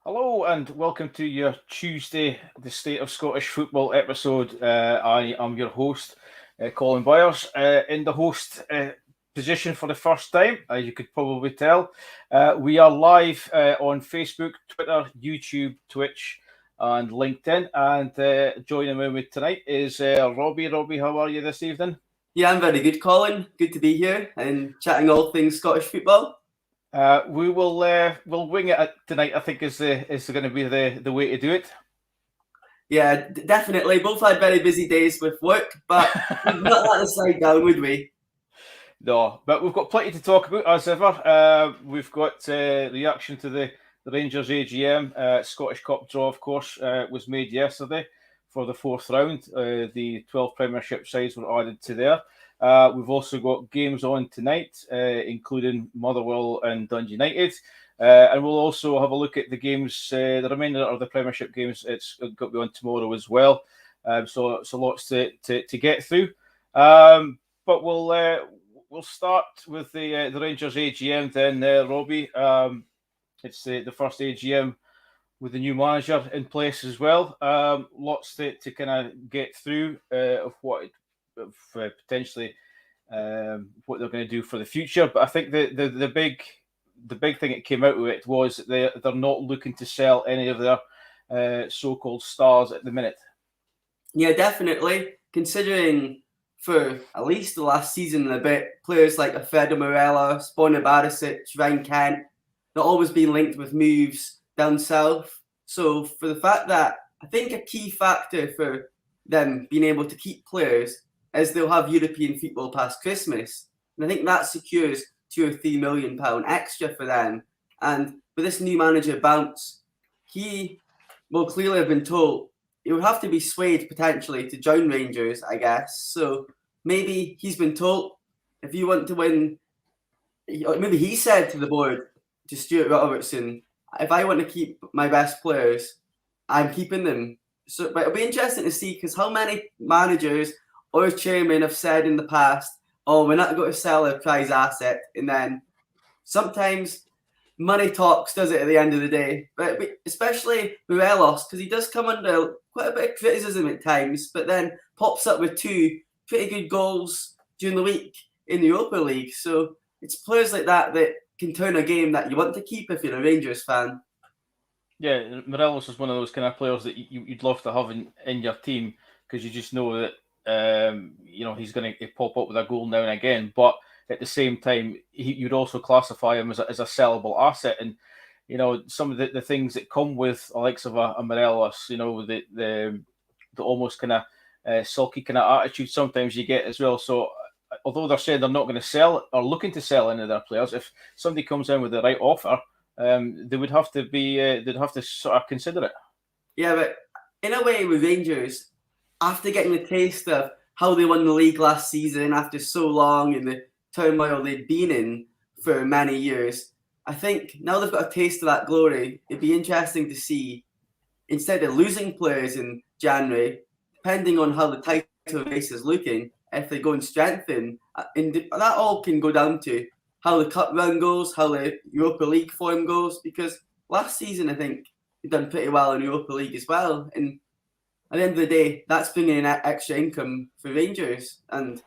Hello and welcome to your Tuesday, the State of Scottish Football episode. I am your host, Colin Byers, in the host position for the first time, as you could probably tell. We are live on Facebook, Twitter, YouTube, Twitch, and LinkedIn. And joining me with tonight is Robbie. Robbie, how are you this evening? Yeah, I'm very good, Colin. Good to be here and chatting all things Scottish football. We'll wing it tonight. I think is going to be the way to do it. Yeah, definitely. Both had very busy days with work, but we'd not let the slide down, would we? No, but we've got plenty to talk about as ever. We've got reaction to the Rangers AGM. Scottish Cup draw, of course, was made yesterday for the fourth round. The 12 Premiership sides were added to there. We've also got games on tonight, including Motherwell and Dundee United. And we'll also have a look at the games, the remainder of the Premiership games. It's got to be on tomorrow as well. So lots to get through. But we'll start with the Rangers AGM then, Robbie. It's the first AGM with the new manager in place as well. Lots to kind of get through of potentially what they're going to do for the future. But I think the big thing that came out of it was they're not looking to sell any of their so-called stars at the minute. Yeah, definitely. Considering for at least the last season and a bit, players like Alfredo Morelos, Borna Barisic, Ryan Kent, they've always been linked with moves down south. So for the fact that I think a key factor for them being able to keep players is they'll have European football past Christmas. And I think that secures £2 or £3 million extra for them. And with this new manager bounce, he will clearly have been told he would have to be swayed potentially to join Rangers, I guess. So maybe he's been told, if you want to win, maybe he said to the board, to Stuart Robertson, if I want to keep my best players, I'm keeping them. So, but it'll be interesting to see, because how many managers or chairmen have said in the past, oh, we're not going to sell a prize asset, and then sometimes money talks, does it, at the end of the day? But especially Morelos, because he does come under quite a bit of criticism at times, but then pops up with two pretty good goals during the week in the Europa League. So it's players like that that can turn a game that you want to keep if you're a Rangers fan. Yeah, Morelos is one of those kind of players that you'd love to have in your team, because you just know that he's going to pop up with a goal now and again. But at the same time, you'd also classify him as a sellable asset. And some of the things that come with the likes of a Morelos, the almost kind of sulky kind of attitude sometimes you get as well. So although they're saying they're not going to sell or looking to sell any of their players, if somebody comes in with the right offer, they would have to they'd have to sort of consider it. Yeah, but in a way with Rangers, after getting a taste of how they won the league last season after so long and the turmoil they'd been in for many years, I think now they've got a taste of that glory. It'd be interesting to see, instead of losing players in January, depending on how the title race is looking, if they go and strengthen, and that all can go down to how the cup run goes, how the Europa League form goes, because last season I think they've done pretty well in Europa League as well. And at the end of the day, that's bringing in extra income for Rangers. And at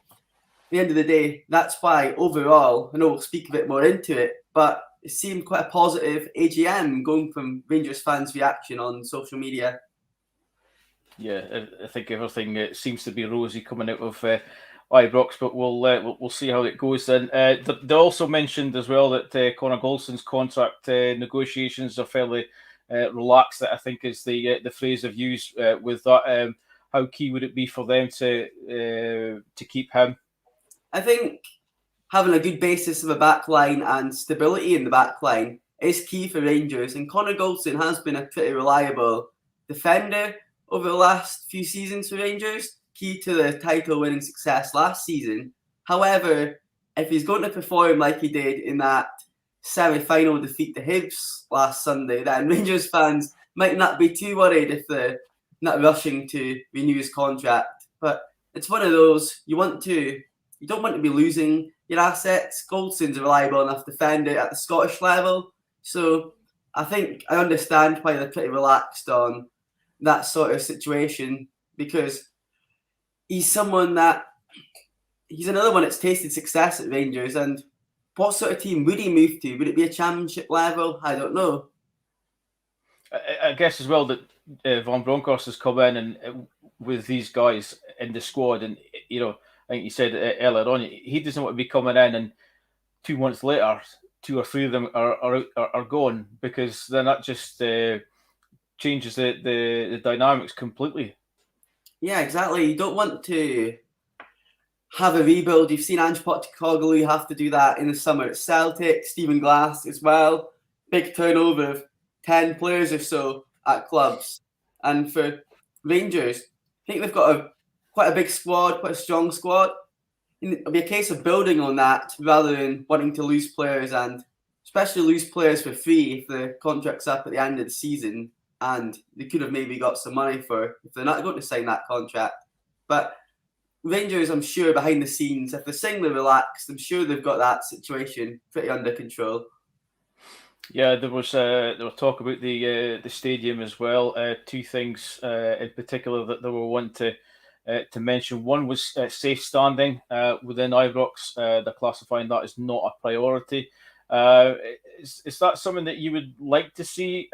the end of the day, that's why overall, I know we'll speak a bit more into it, but it seemed quite a positive AGM going from Rangers fans' reaction on social media. Yeah, I think everything seems to be rosy coming out of Ibrox, but we'll see how it goes. Then they also mentioned as well that Connor Goldson's contract negotiations are fairly relaxed. That I think is the phrase I've used with that. How key would it be for them to keep him? I think having a good basis of a back line and stability in the back line is key for Rangers. And Connor Goldson has been a pretty reliable defender over the last few seasons for Rangers, key to the title-winning success last season. However, if he's going to perform like he did in that semi-final defeat to Hibs last Sunday, then Rangers fans might not be too worried if they're not rushing to renew his contract. But it's one of those, you don't want to be losing your assets. Goldson's a reliable enough defender at the Scottish level. So I think I understand why they're pretty relaxed on that sort of situation, because he's another one that's tasted success at Rangers. And what sort of team would he move to? Would it be a championship level? I don't know. I guess as well that Van Bronckhorst has come in and with these guys in the squad, and I think you said earlier on, he doesn't want to be coming in and 2 months later, 2 or 3 of them are gone, because then that just changes the dynamics completely. Yeah, exactly. You don't want to have a rebuild. You've seen Ange Postecoglou have to do that in the summer at Celtic, Stephen Glass as well. Big turnover of 10 players or so at clubs. And for Rangers, I think they've got quite a big squad, quite a strong squad. It'll be a case of building on that rather than wanting to lose players, and especially lose players for free if the contract's up at the end of the season and they could have maybe got some money for if they're not going to sign that contract. But Rangers, I'm sure, behind the scenes, if they're singly relaxed, I'm sure they've got that situation pretty under control. Yeah, there was talk about the stadium as well. 2 things in particular that they were wanting to mention. One was safe standing within Ibrox. They're classifying that as not a priority. Is that something that you would like to see?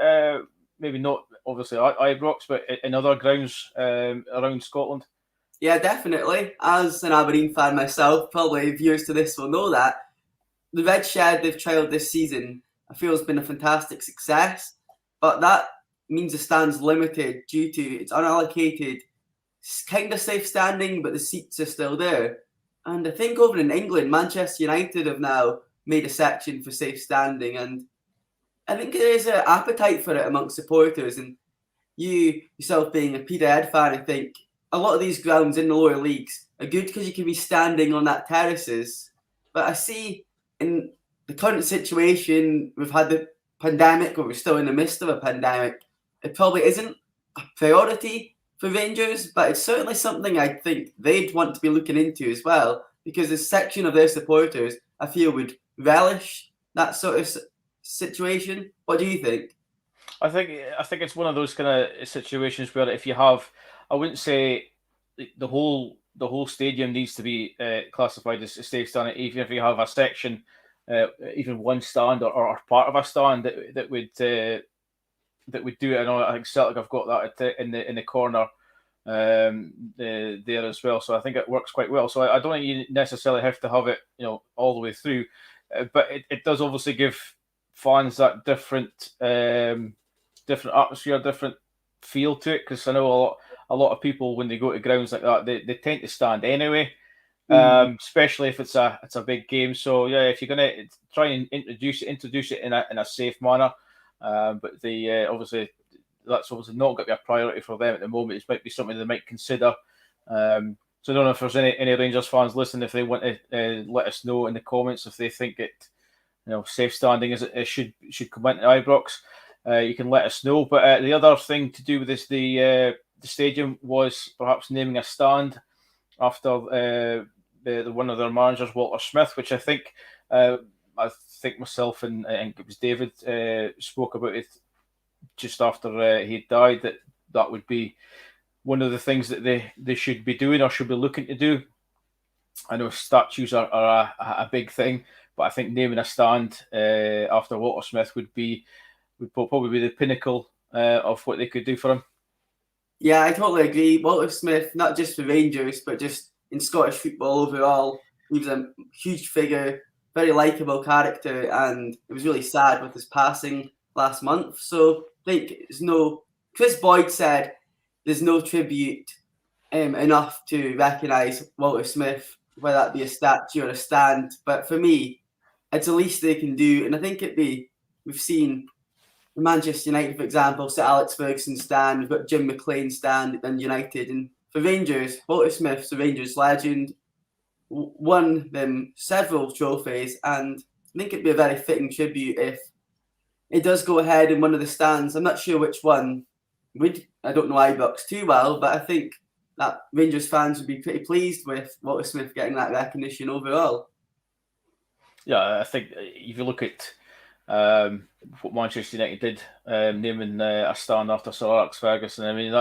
Maybe not, obviously, at Ibrox, but in other grounds around Scotland? Yeah, definitely. As an Aberdeen fan myself, probably viewers to this will know that the Red Shed they've trialled this season, I feel, has been a fantastic success. But that means the stand's limited due to its unallocated, kind of safe standing, but the seats are still there. And I think over in England, Manchester United have now made a section for safe standing, and I think there is an appetite for it amongst supporters. And you yourself being a Peterhead fan, I think a lot of these grounds in the lower leagues are good because you can be standing on that terraces. But I see in the current situation, we've had the pandemic, or we're still in the midst of a pandemic, it probably isn't a priority for Rangers, but it's certainly something I think they'd want to be looking into as well, because a section of their supporters, I feel, would relish that sort of situation. What do you think? I think it's one of those kind of situations where if you have, I wouldn't say the whole stadium needs to be classified as a safe stand. Even if you have a section, even one stand or part of a stand that would do it. I know I think Celtic have got that in the corner there as well. So I think it works quite well. So I don't think you necessarily have to have it all the way through, but it does obviously give fans that different atmosphere, different feel to it. Because I know a lot of people, when they go to grounds like that, they tend to stand anyway, especially if it's a big game. So yeah, if you're going to try and introduce it in a safe manner, but obviously that's obviously not going to be a priority for them at the moment. It might be something they might consider. So I don't know if there's any Rangers fans listening, if they want to let us know in the comments if they think it, safe standing it should come into Ibrox. You can let us know. But the other thing to do with this, the stadium, was perhaps naming a stand after the one of their managers, Walter Smith, which I think myself and I think it was David spoke about it just after he died, that would be one of the things that they should be doing or should be looking to do. I know statues are a big thing, but I think naming a stand after Walter Smith would probably be the pinnacle of what they could do for him. Yeah, I totally agree. Walter Smith, not just for Rangers, but just in Scottish football overall, he was a huge figure, very likeable character, and it was really sad with his passing last month. So I think Chris Boyd said there's no tribute enough to recognise Walter Smith, whether that be a statue or a stand. But for me, it's the least they can do. And I think we've seen Manchester United, for example, Sir Alex Ferguson stand, we've got Jim McLean stand and United. And for Rangers, Walter Smith's a Rangers legend, won them several trophies, and I think it'd be a very fitting tribute if it does go ahead in one of the stands. I'm not sure which one I don't know Ibrox too well, but I think that Rangers fans would be pretty pleased with Walter Smith getting that recognition overall. Yeah, I think if you look at what Manchester United did, naming a stand after Sir Alex Ferguson. I mean,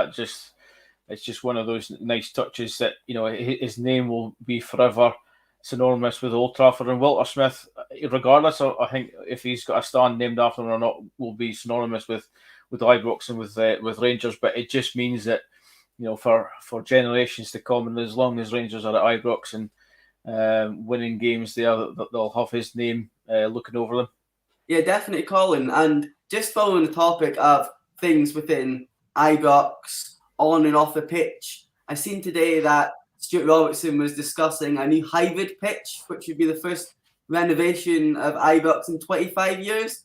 it's just one of those nice touches that, you know, his name will be forever synonymous with Old Trafford, and Walter Smith, regardless, I think if he's got a stand named after him or not, will be synonymous with Ibrox and with Rangers. But it just means that, you know, for generations to come, and as long as Rangers are at Ibrox and winning games there, they'll have his name looking over them. Yeah, definitely, Colin. And just following the topic of things within Ibrox, on and off the pitch, I seen today that Stuart Robertson was discussing a new hybrid pitch, which would be the first renovation of Ibrox in 25 years.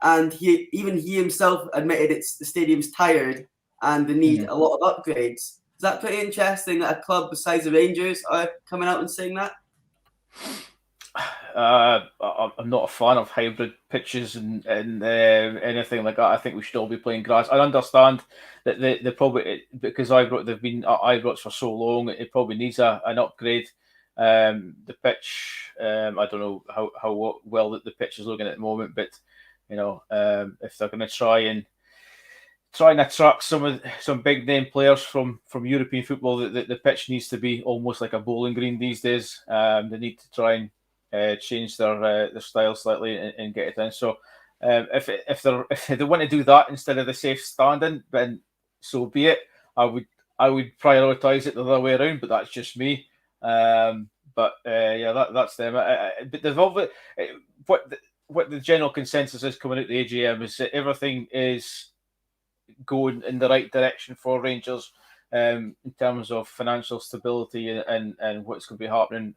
And he himself admitted the stadium's tired and they need a lot of upgrades. Is that pretty interesting that a club the size of Rangers are coming out and saying that? I'm not a fan of hybrid pitches and anything like that. I think we should all be playing grass. I understand that they probably, because they've been at Ibrox for so long, it probably needs an upgrade. The pitch, I don't know how well the pitch is looking at the moment, but you know, if they're going to try and attract some big name players from European football, the pitch needs to be almost like a bowling green these days. They need to try and change their style slightly and get it in. So if they want to do that instead of the safe standing, then so be it. I would prioritise it the other way around, but that's just me. But that's them. But they've always, what the general consensus is coming out the AGM is that everything is going in the right direction for Rangers in terms of financial stability and what's going to be happening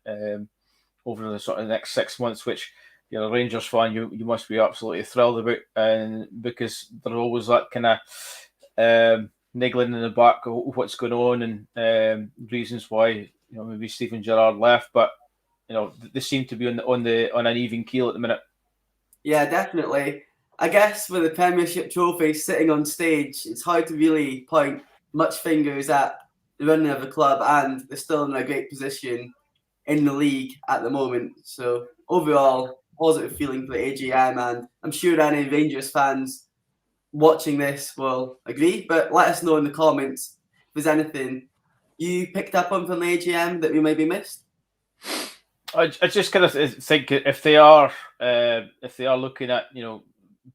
over the sort of next 6 months, which, you know, Rangers fan, you must be absolutely thrilled about, and because there's always that kind of niggling in the back of what's going on and reasons why, you know, maybe Steven Gerrard left, but you know, they seem to be on an even keel at the minute. Yeah, definitely. I guess with the Premiership trophy sitting on stage, it's hard to really point much fingers at the running of the club, and they're still in a great position in the league at the moment. So overall, positive feeling for the AGM, and I'm sure any Rangers fans watching this will agree. But let us know in the comments if there's anything you picked up on from the AGM that we maybe missed. I just kind of think if they are looking at, you know,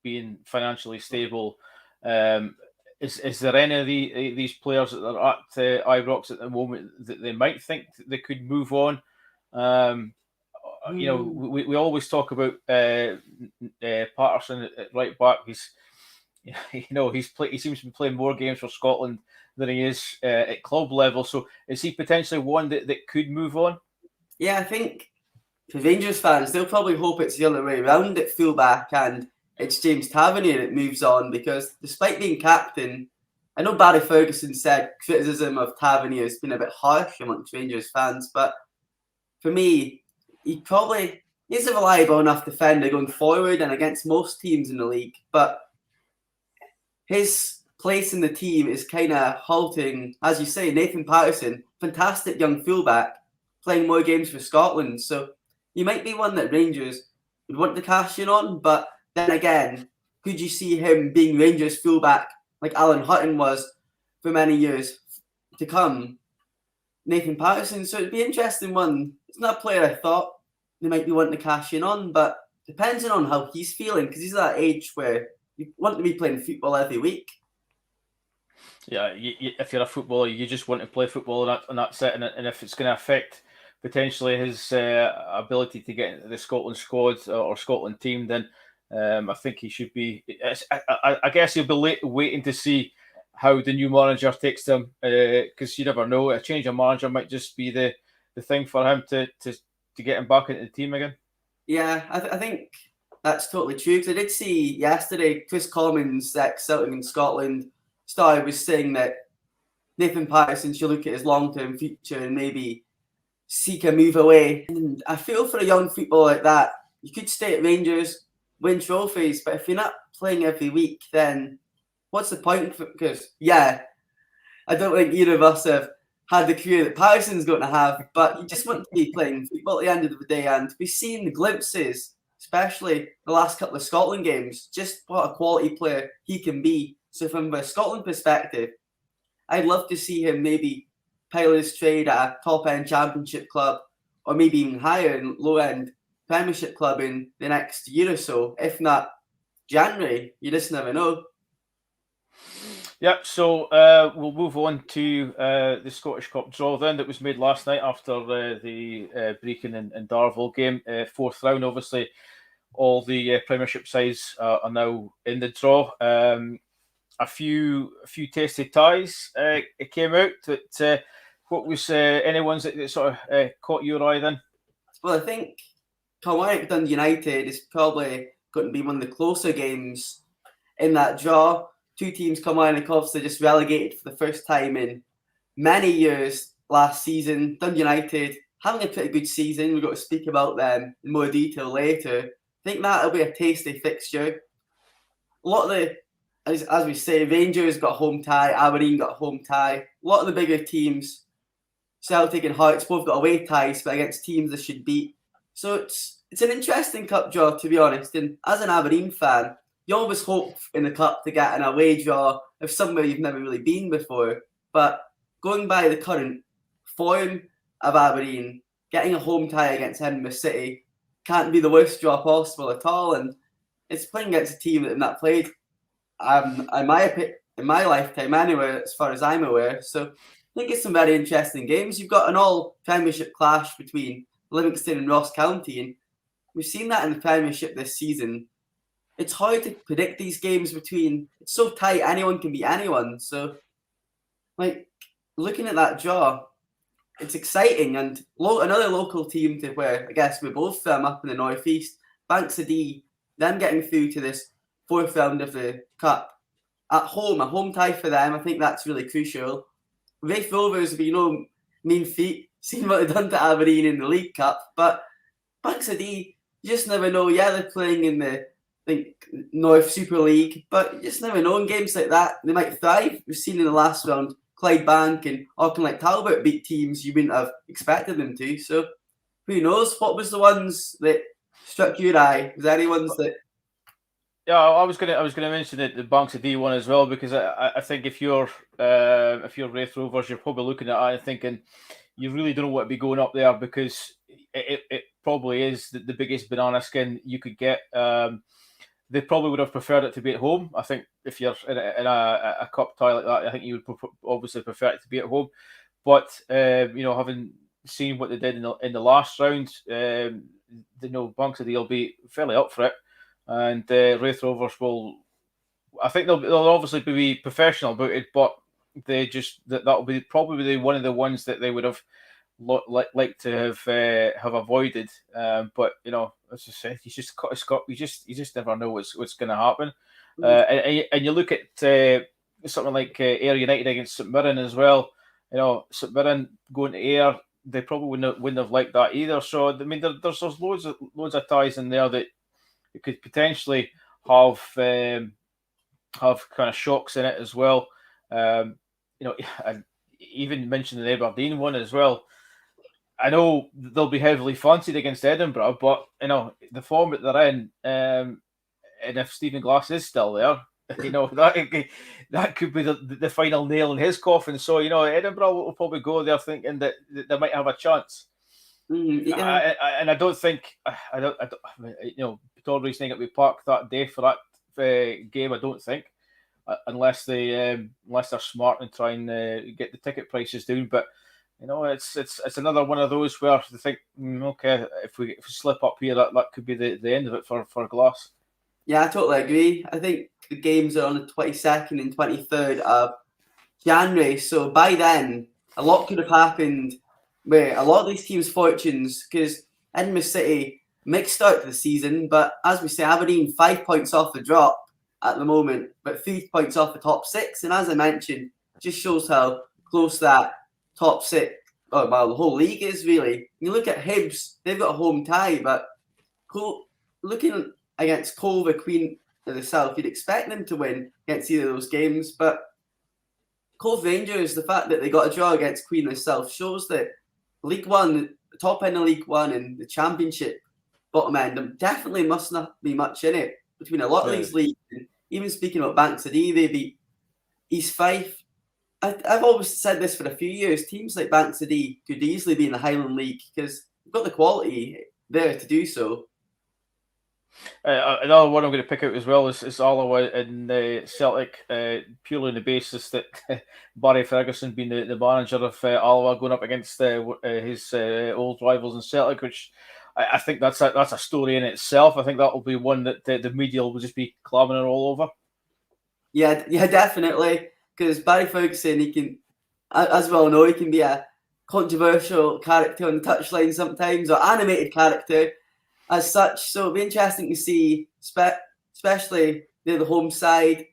being financially stable, is there any of these players that are at Ibrox at the moment that they might think they could move on? You know, we always talk about Patterson at right back. He seems to be playing more games for Scotland than he is at club level. So is he potentially one that could move on? Yeah, I think for Rangers fans, they'll probably hope it's the other way around at fullback and it's James Tavernier that moves on, because despite being captain, I know Barry Ferguson said criticism of Tavernier has been a bit harsh amongst Rangers fans, but for me, he probably is a reliable enough defender going forward and against most teams in the league, but his place in the team is kind of halting. As you say, Nathan Patterson, fantastic young fullback, playing more games for Scotland, so he might be one that Rangers would want to cash in on, but then again, could you see him being Rangers fullback like Alan Hutton was for many years to come? Nathan Patterson, so it'd be an interesting one. It's not a player I thought they might be wanting to cash in on, but depending on how he's feeling, because he's at that age where you want to be playing football every week. Yeah, if you're a footballer, you just want to play football in that setting, and if it's going to affect potentially his ability to get into the Scotland squad or Scotland team, then I think he should be. I guess he'll be waiting to see how the new manager takes him, because you never know. A change of manager might just be the thing for him to get him back into the team again. Yeah, I think that's totally true. Because I did see yesterday, Chris Commons, ex-Celtic in Scotland, was saying that Nathan Patterson should look at his long-term future and maybe seek a move away. And I feel for a young footballer like that, you could stay at Rangers, win trophies, but if you're not playing every week, then what's the point? Because, yeah, I don't think either of us have had the career that Patterson's going to have, but you just want to be playing football at the end of the day, and we've seen the glimpses especially the last couple of Scotland games, just what a quality player he can be. So from a Scotland perspective, I'd love to see him maybe pile his trade at a top-end championship club, or maybe even higher and low-end Premiership club in the next year or so. If not January, you just never know. Yep, so we'll move on to the Scottish Cup draw then that was made last night after the Brecon and Darvel game. Fourth round, obviously, all the Premiership sides are now in the draw. A few tasty ties it came out. That what was any ones that sort of caught your eye then? Well, I think Kilmarnock Dundee United is probably going to be one of the closer games in that draw. Two teams Kilmarnock obviously just relegated for the first time in many years last season. Dundee United having a pretty good season. We've got to speak about them in more detail later. I think that'll be a tasty fixture. A lot of the, as we say, Rangers got a home tie, Aberdeen got a home tie. A lot of the bigger teams, Celtic and Hearts, both got away ties, but against teams they should beat. So it's an interesting cup draw, to be honest. And as an Aberdeen fan, you always hope in the cup to get an away draw of somewhere you've never really been before. But going by the current form of Aberdeen, getting a home tie against Edinburgh City can't be the worst draw possible at all. And it's playing against a team that have not played in my lifetime anyway, as far as I'm aware. So I think it's some very interesting games. You've got an all-Premiership clash between Livingston and Ross County, and we've seen that in the Premiership this season. It's hard to predict these games between. It's so tight, anyone can beat anyone. So, looking at that draw, it's exciting. And another local team to where I guess we're both from up in the northeast, Banks of Dee, them getting through to this fourth round of the cup at home, a home tie for them. I think that's really crucial. Raith Rovers will be no mean feat, seeing what they've done to Aberdeen in the League Cup, but Banks of Dee, you just never know. Yeah, they're playing in the North Super League, but you just never know in games like that. They might thrive. We've seen in the last round, Clydebank and Auckland Talbot beat teams you wouldn't have expected them to. So who knows? What was the ones that struck your eye? Was there any ones that? Yeah, I was gonna mention the Banks of D one as well, because I think if you're Raith Rovers, you're probably looking at it and thinking you really don't know what to be going up there, because it probably is the biggest banana skin you could get. They probably would have preferred it to be at home. I think if you're in a cup tie like that, I think you would obviously prefer it to be at home. But having seen what they did in the last round, Banks of D will be fairly up for it. And Raith Rovers will, I think they'll obviously be professional about it, but they just that'll be probably one of the ones that they would have liked to have avoided. But as I said, you just never know what's going to happen. And you look at something like Ayr United against St Mirren as well. St Mirren going to Ayr, they probably wouldn't have liked that either. So I mean, there's loads of ties in there that it could potentially have kind of shocks in it as well. I even mentioned the Aberdeen one as well. I know they'll be heavily fancied against Edinburgh, but the form that they're in, and if Stephen Glass is still there, that could be the final nail in his coffin. So Edinburgh will probably go there thinking that they might have a chance. Yeah. I don't think Pittodrie's saying it we park that day for that game. I don't think, unless they're smart and try and get the ticket prices down. But it's another one of those where they think, okay, if we slip up here, that could be the end of it for Glass. Yeah, I totally agree. I think the games are on the 22nd and 23rd of January. So by then, a lot could have happened where a lot of these teams' fortunes, because Edinburgh City, mixed start to the season, but as we say, Aberdeen 5 points off the drop at the moment, but 3 points off the top six. And as I mentioned, just shows how close that top six, the whole league is really. You look at Hibs, they've got a home tie, but looking against Cove, the Queen of the South, you'd expect them to win against either of those games. But Cove Rangers, the fact that they got a draw against Queen of the South shows that League One, the top end of League One and the Championship bottom end, there definitely must not be much in it between a lot of these leagues. And even speaking about Banks of Dee, they beat East Fife. I've always said this for a few years. Teams like Banks of Dee could easily be in the Highland League because they've got the quality there to do so. Another one I'm going to pick out as well is Alkmaar and Celtic, purely on the basis that Barry Ferguson being the manager of Alkmaar going up against his old rivals in Celtic, which I think that's a story in itself. I think that will be one that the media will just be clamoring all over. Yeah, definitely. Because Barry Ferguson, he can, as we all know, he can be a controversial character on the touchline sometimes, or animated character as such. So it'll be interesting to see, especially the home side.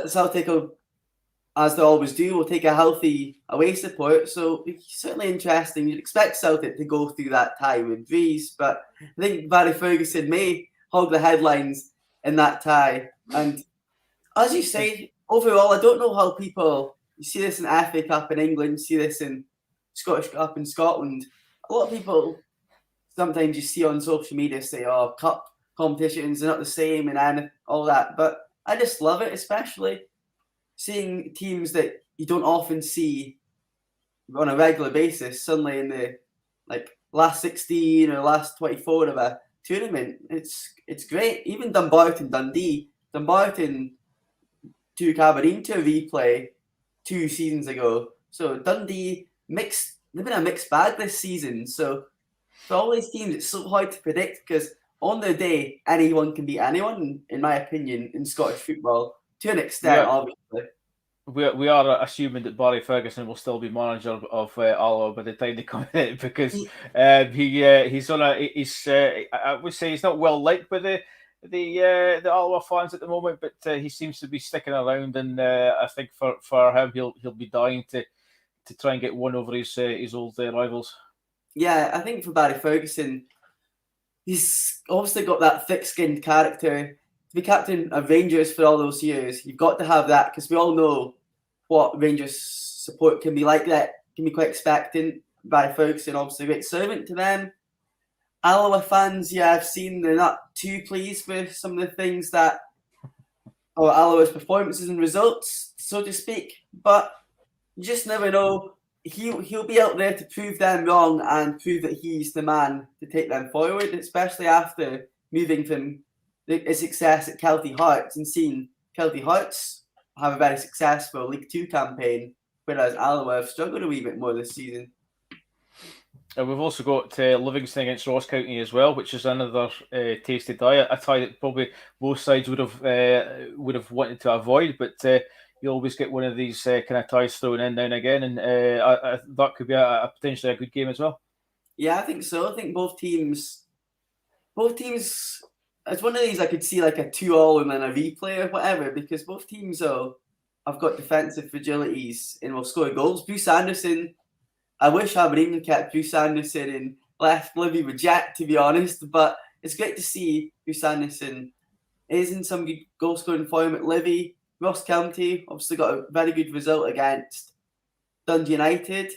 Celtic, as they always do, will take a healthy away support. So it's certainly interesting. You'd expect Celtic to go through that tie with breeze, but I think Barry Ferguson may hog the headlines in that tie. And as you say, overall, I don't know how you see this in FA Cup in England, see this in Scottish Cup in Scotland. A lot of people sometimes you see on social media say, oh, cup competitions are not the same and all that. But I just love it, especially seeing teams that you don't often see on a regular basis suddenly in the last 16 or last 24 of a tournament. It's great. Even Dumbarton took Aberdeen to a replay 2 seasons ago. So Dundee they've been a mixed bag this season. So for all these teams, it's so hard to predict because on their day, anyone can beat anyone, in my opinion, in Scottish football, to an extent, obviously. We are assuming that Barry Ferguson will still be manager of Alloa by the time they come in because he's on I would say he's not well liked by the Alloa fans at the moment, but he seems to be sticking around, and I think for him he'll be dying to try and get one over his old rivals. Yeah, I think for Barry Ferguson, he's obviously got that thick-skinned character. To be captain of Rangers for all those years, you've got to have that because we all know what Rangers support can be like. That can be quite expectant. Barry Ferguson, obviously a great servant to them. Alloa fans, I've seen they're not too pleased with some of the things or Alloa's performances and results, so to speak. But you just never know. He'll be out there to prove them wrong and prove that he's the man to take them forward, especially after moving from his success at Kelty Hearts and seeing Kelty Hearts have a very successful League 2 campaign, whereas Alloa have struggled a wee bit more this season. And we've also got Livingston against Ross County as well, which is another tasty tie. A tie that probably both sides would have wanted to avoid, but you always get one of these kind of ties thrown in now and again, and that could be a potentially a good game as well. Yeah, I think so. I think both teams. It's one of these I could see like a 2-2 and then a replay or whatever, because both teams have got defensive fragilities and will score goals. Bruce Anderson, I wish Aberdeen had kept Bruce Anderson and left Livy with Jack, to be honest, but it's great to see Bruce Anderson is in some good goal scoring form at Livy. Ross County obviously got a very good result against Dundee United.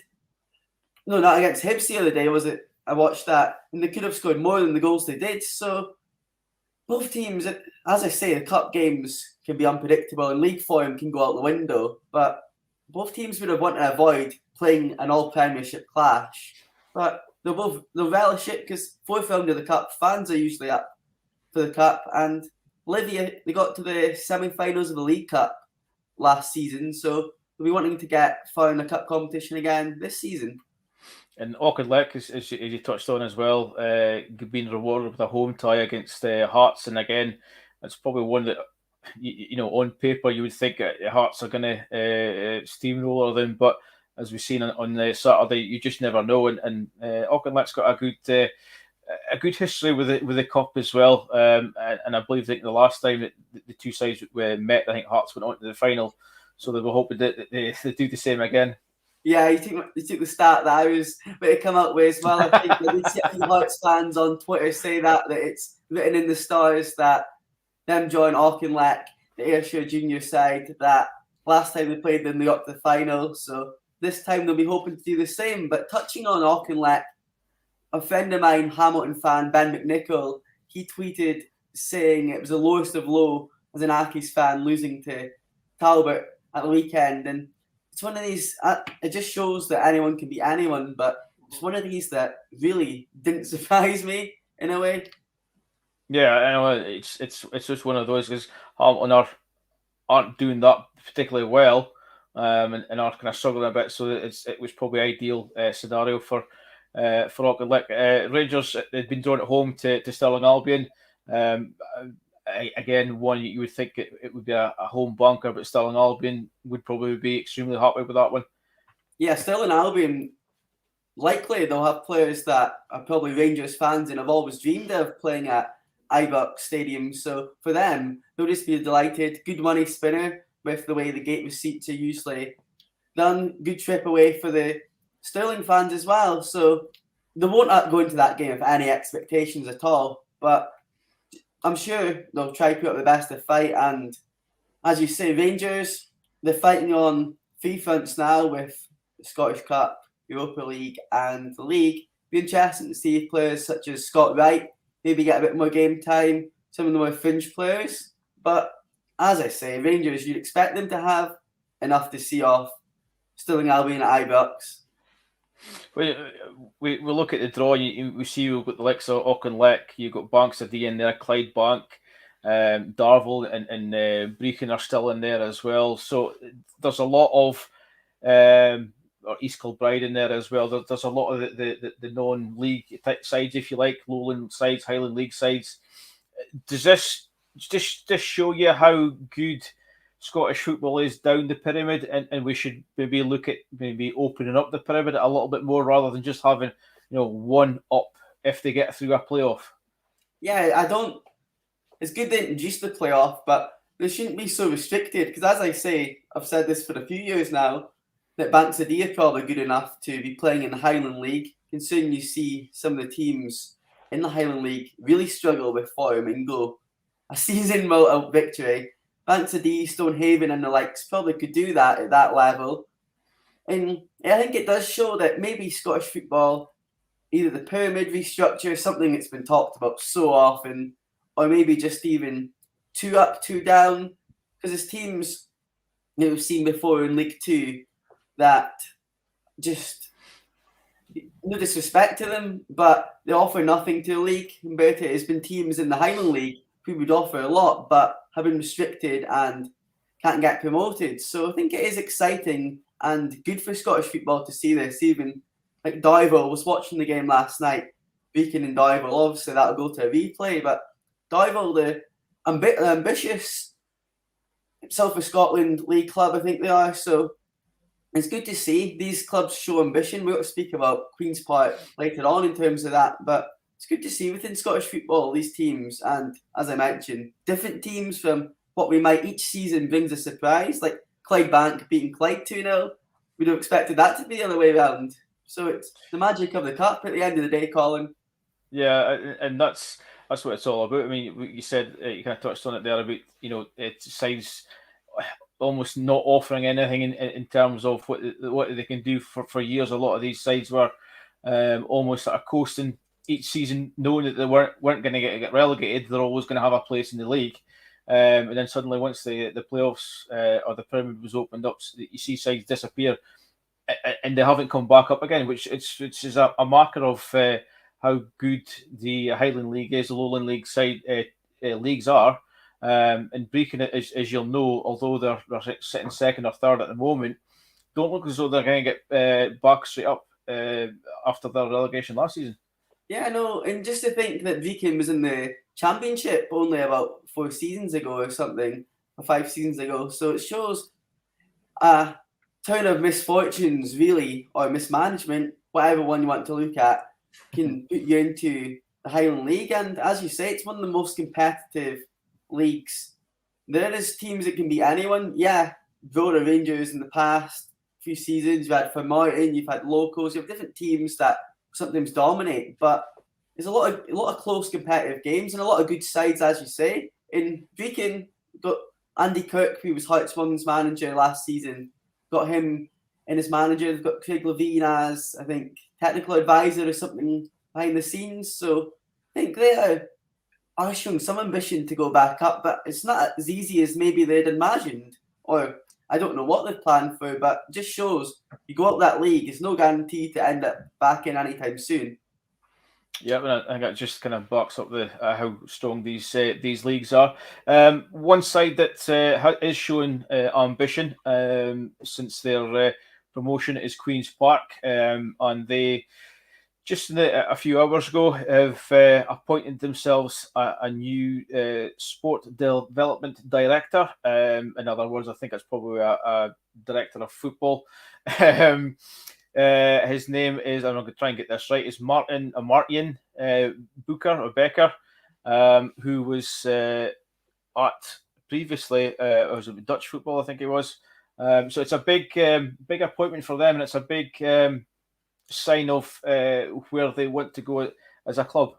No, not against Hibs the other day, was it? I watched that, and they could have scored more than the goals they did. So both teams, as I say, the cup games can be unpredictable and league form can go out the window, but both teams would have wanted to avoid playing an all-premiership clash. But they'll relish it because fourth round of the cup, fans are usually up for the cup, and Livy, they got to the semi-finals of the League Cup last season, so they'll be wanting to get far in the cup competition again this season. And Auckland, as you touched on as well, being rewarded with a home tie against Hearts, and again, it's probably one that on paper you would think Hearts are going to steamroller them, but as we've seen on Saturday, you just never know. And Auckland's got a good history with the cup as well, and I believe that the last time that the two sides met, I think Hearts went on to the final, so they were hoping that they do the same again. Yeah, you took the start that I was going to come up with as well. I think I did see a few Hearts fans on Twitter say that it's written in the stars that them join Auckland, the Ayrshire junior side, that last time they played them, they got to the final. So this time they'll be hoping to do the same. But touching on Auckland, a friend of mine, Hamilton fan, Ben McNichol, he tweeted saying it was the lowest of low as an Accies fan losing to Talbot at the weekend. And it's one of these, it just shows that anyone can be anyone, but it's one of these that really didn't surprise me in a way. Yeah, I know it's just one of those because Hamilton aren't doing that particularly well, and are kind of struggling a bit. So it was probably ideal scenario for Auckland. Rangers, they'd been drawn at home to Stirling Albion. Again, one you would think it would be a home bunker, but Stirling Albion would probably be extremely happy with that one. Yeah, Stirling Albion, likely they'll have players that are probably Rangers fans and have always dreamed of playing at Ibrox Stadium. So for them, they'll just be delighted. Good money spinner with the way the gate receipts are usually done. Good trip away for the Stirling fans as well. So they won't go into that game with any expectations at all. But I'm sure they'll try to put up the best of fight. And as you say, Rangers, they're fighting on three fronts now with the Scottish Cup, Europa League and the League. Be interesting to see if players such as Scott Wright maybe get a bit more game time, some of the more fringe players. But as I say, Rangers, you'd expect them to have enough to see off Stirling Albion at Ibrox. We look at the draw, we see we've got the likes of Auchinleck, you've got Banks of D in there, Clyde Bank, Darvel and Brechin are still in there as well. So there's a lot of or East Kilbride in there as well. There's a lot of the non-league sides, if you like, Lowland sides, Highland League sides. Does this just show you how good Scottish football is down the pyramid, and we should maybe look at maybe opening up the pyramid a little bit more rather than just having one up if they get through a playoff? Yeah, it's good they introduced the playoff, but they shouldn't be so restricted because, as I say, I've said this for a few years now, that Banks of Dee are probably good enough to be playing in the Highland League, considering you see some of the teams in the Highland League really struggle with form and go a season without victory. Banks of Dee, Stonehaven and the likes probably could do that at that level. And I think it does show that maybe Scottish football, either the pyramid restructure, something that's been talked about so often, or maybe just even 2 up, 2 down, because there's teams we've seen before in League 2 that just, no disrespect to them, but they offer nothing to the league. Compared to it's been teams in the Highland League who would offer a lot, but have been restricted and can't get promoted. So I think it is exciting and good for Scottish football to see this. Even like Dival, was watching the game last night, Beacon and Dival, obviously that'll go to a replay, but Dival, the ambitious South of Scotland League club, I think they are. So it's good to see these clubs show ambition. We'll speak about Queen's Park later on in terms of that, but it's good to see within Scottish football these teams, and as I mentioned, different teams from what we might each season brings a surprise, like Clyde Bank beating Clyde 2-0. We'd have expected that to be the other way around. So it's the magic of the cup at the end of the day, Colin. Yeah, and that's what it's all about. I mean, you said you kind of touched on it there about it's sides almost not offering anything in terms of what they can do for years. A lot of these sides were almost sort of coasting each season, knowing that they weren't going to get relegated. They're always going to have a place in the league, and then suddenly once the playoffs or the pyramid was opened up, you see sides disappear, and they haven't come back up again, which is a marker of how good the Highland League is, the Lowland League side leagues are. And Brechin, as you'll know, although they're sitting second or third at the moment, don't look as though they're going to get back straight up after their relegation last season. Yeah, no, and just to think that Brechin was in the Championship only about 4 seasons ago or something, or 5 seasons ago. So it shows a turn of misfortunes, really, or mismanagement, whatever one you want to look at, can put you into the Highland League. And as you say, it's one of the most competitive leagues. There is teams that can beat anyone. Yeah, Rora Rangers in the past few seasons, you've had Formartine, you've had locals, you have different teams that sometimes dominate, but there's a lot of close competitive games and a lot of good sides, as you say. In Brechin, got Andy Kirk, who was Hearts women's manager last season, got him in as manager. They've got Craig Levine as, I think, technical advisor or something behind the scenes. So I think they are showing some ambition to go back up, but it's not as easy as maybe they'd imagined. Or I don't know what they've planned for, but it just shows you go up that league, it's no guarantee to end up back in anytime soon. Yeah, and I think that just kind of backs up the how strong these leagues are. One side that is showing ambition since their promotion is Queen's Park, and they just a few hours ago have appointed themselves a new sport development director. In other words, I think it's probably a director of football. His name is, I'm going to try and get this right, is Marijn Beuker, who was at previously, was it Dutch football, I think he was. So it's a big appointment for them, and it's a big sign of where they want to go as a club.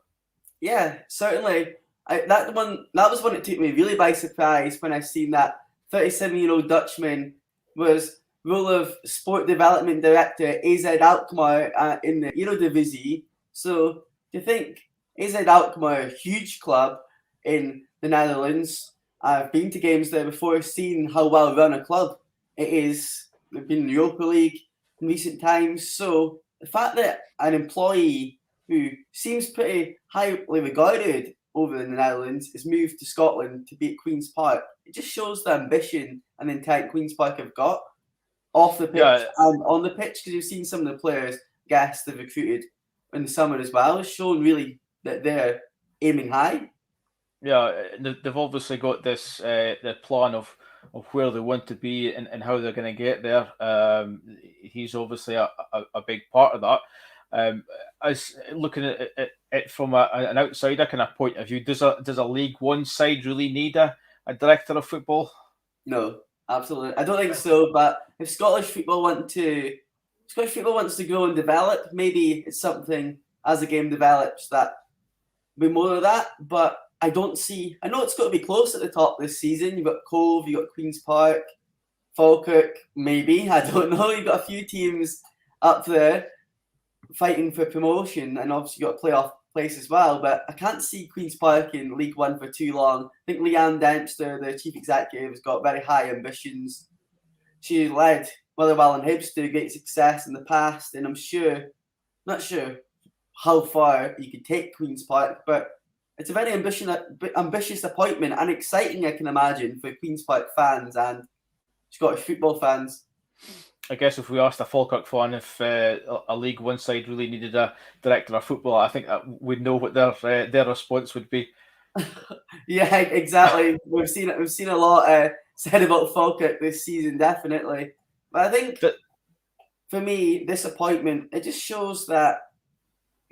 Yeah, certainly. That was one that took me really by surprise when I seen that 37-year-old Dutchman was role of sport development director AZ Alkmaar in the Eredivisie. So do you think AZ Alkmaar, a huge club in the Netherlands, I've been to games there before, seen how well run a club it is. They've been in the Europa League in recent times. So the fact that an employee who seems pretty highly regarded over in the Netherlands is moved to Scotland to be at Queen's Park, it just shows the ambition and intent Queen's Park have got off the pitch and on the pitch, because you've seen some of the players, guests they've recruited in the summer as well. It's shown really that they're aiming high. Yeah, they've obviously got this the plan of where they want to be and how they're going to get there. He's obviously a big part of that. As looking at it from an outsider kind of point of view, does a League One side really need a director of football? No, absolutely. I don't think so. But if Scottish football wants to grow and develop, maybe it's something as the game develops that be more of that. But I know it's got to be close at the top this season. You've got Cove, you've got Queen's Park, Falkirk, maybe. I don't know. You've got a few teams up there fighting for promotion, and obviously you've got a playoff place as well. But I can't see Queen's Park in League One for too long. I think Leanne Dempster, the chief executive, has got very high ambitions. She led Motherwell and Hibs to great success in the past, and not sure how far you could take Queen's Park, but it's a very ambitious appointment and exciting, I can imagine, for Queen's Park fans and Scottish football fans. I guess if we asked a Falkirk fan if a League One side really needed a director of football, I think we'd know what their response would be. Yeah, exactly. We've seen a lot said about Falkirk this season, definitely. But I think for me, this appointment, it just shows that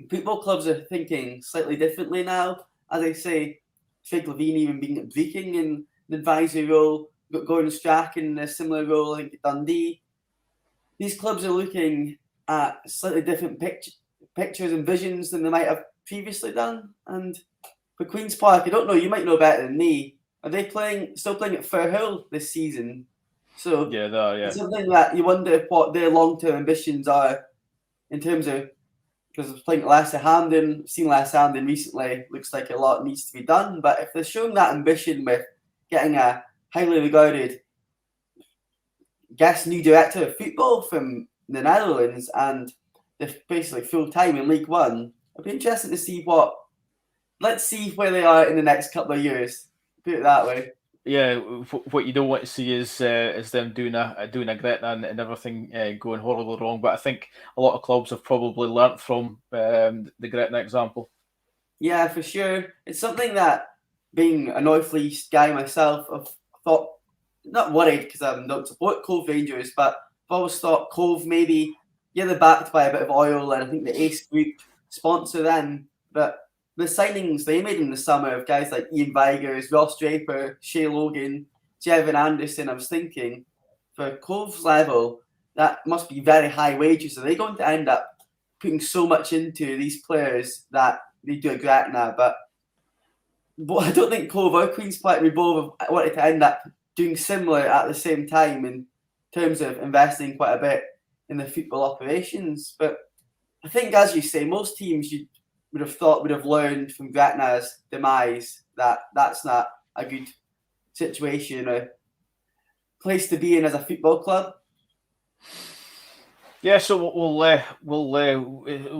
football clubs are thinking slightly differently now. As I say, Fig Levine even being at Viking in the advisory role, Gordon Strachan in a similar role, I think at Dundee. These clubs are looking at slightly different pictures and visions than they might have previously done. And for Queen's Park, I don't know, you might know better than me. Are they still playing at Firhill this season? So yeah, they are, yeah. It's something that you wonder what their long-term ambitions are in terms of, because I was playing at Leicester Hamden, seen Leicester Hamden recently, looks like a lot needs to be done. But if they're showing that ambition with getting a highly regarded new director of football from the Netherlands and they're basically full-time in League One, it'd be interesting to see let's see where they are in the next couple of years. Put it that way. Yeah, what you don't want to see is them doing a Gretna and everything going horribly wrong. But I think a lot of clubs have probably learnt from the Gretna example. Yeah, for sure. It's something that, being a North East guy myself, I've thought, not worried because I don't support Cove Rangers, but I've always thought Cove maybe, yeah, they're backed by a bit of oil, and I think the Ace Group sponsor them, but the signings they made in the summer of guys like Ian Vigurs, Ross Draper, Shea Logan, Jevon Anderson, I was thinking, for Cove's level, that must be very high wages. Are they going to end up putting so much into these players that they do a Gretna? But I don't think Cove or Queen's Park, we both wanted to end up doing similar at the same time in terms of investing quite a bit in the football operations. But I think, as you say, most teams, would have thought would have learned from Gretna's demise that that's not a good situation or place to be in as a football club. Yeah, so we'll